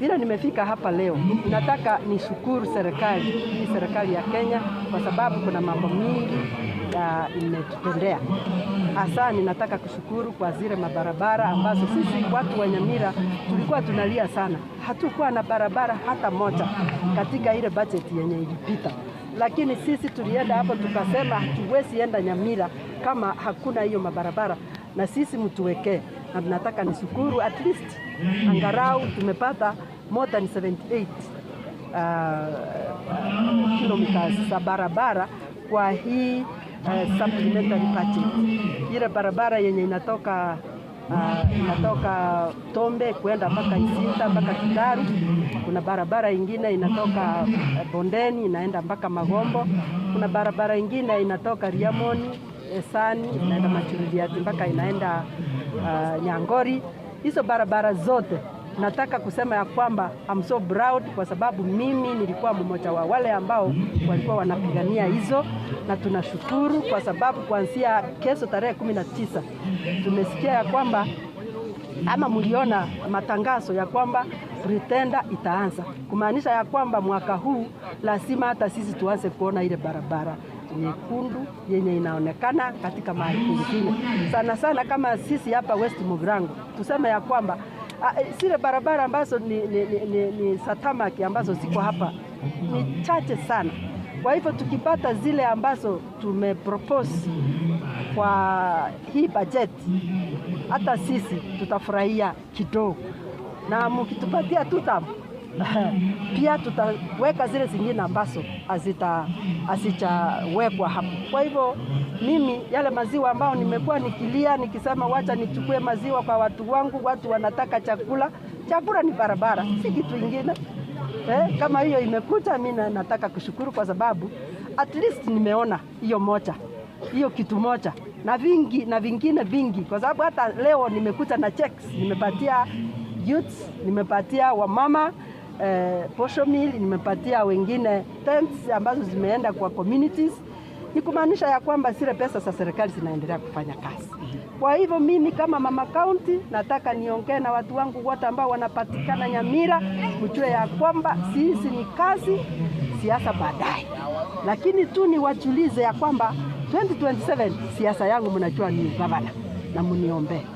Vile nimefika hapa leo, nataka nishukuru serikali ya Kenya kwa sababu kuna mambo mingi imetutendea. Hasa ninataka kushukuru kwa zile mabarabara ambazo sisi watu wa Nyamira tulikuwa tunalia sana. Hatukuwa na barabara hata moja katika ile budget yenye ilipita. Lakini sisi tulienda hapo tukasema hatuwezi enda Nyamira kama hakuna hiyo mabarabara, na sisi mtuwekee. Na nataka nishukuru, at least angarau tumepata more than 78 kilometers za barabara kwa hii supplementary budget. Ile barabara yenye inatoka Tombe kuenda mpaka Isinta mpaka Kidaru. Kuna barabara ingine inatoka Bondeni inaenda mpaka Magombo. Kuna barabara ingine inatoka Riamoni, Esani inaenda Machuridiati mpaka inaenda Nyangori. Hizo barabara zote nataka kusema ya kwamba I'm so proud kwa sababu mimi nilikuwa mmoja wa wale ambao walikuwa wanapigania hizo, na tunashukuru kwa sababu kuanzia kesho tarehe 19 tumesikia ya kwamba ama mliona matangazo ya kwamba pretender itaanza, kumaanisha ya kwamba mwaka huu lazima hata sisi tuanze kuona ile barabara nyekundu yenye inaonekana katika mahali pengine. Sana sana kama sisi hapa West Mugirango tuseme ya kwamba zile barabara ambazo ni satamaki ambazo ziko hapa ni chache sana. Kwa hivyo tukipata zile ambazo tumepropose kwa hii budget, hata sisi tutafurahia kidogo, na mkitupatia pia tutaweka zile zingine ambazo hazijawekwa hapo. Kwa hivyo mimi yale maziwa ambao nimekuwa nikilia nikisema wacha nichukue maziwa kwa watu wangu, watu wanataka chakula ni barabara, si kitu kingine. Kama hiyo imekuja, mimi nataka kushukuru kwa sababu at least nimeona hiyo kitu moja na vingine vingi, kwa sababu hata leo nimekuja na checks, nimepatia youths, nimepatia wamama posho meal, nimepatia wengine tents ambazo zimeenda kwa communities. Ni kumaanisha ya kwamba zile pesa za serikali zinaendelea kufanya kazi. Kwa hivyo mimi kama mama county nataka niongee na watu wangu wote ambao wanapatikana Nyamira, mjue ya kwamba sisi ni kazi, siasa baadaye. Lakini tu niwajulize ya kwamba 2027 siasa yangu mnajua ni gavana, na mniombe.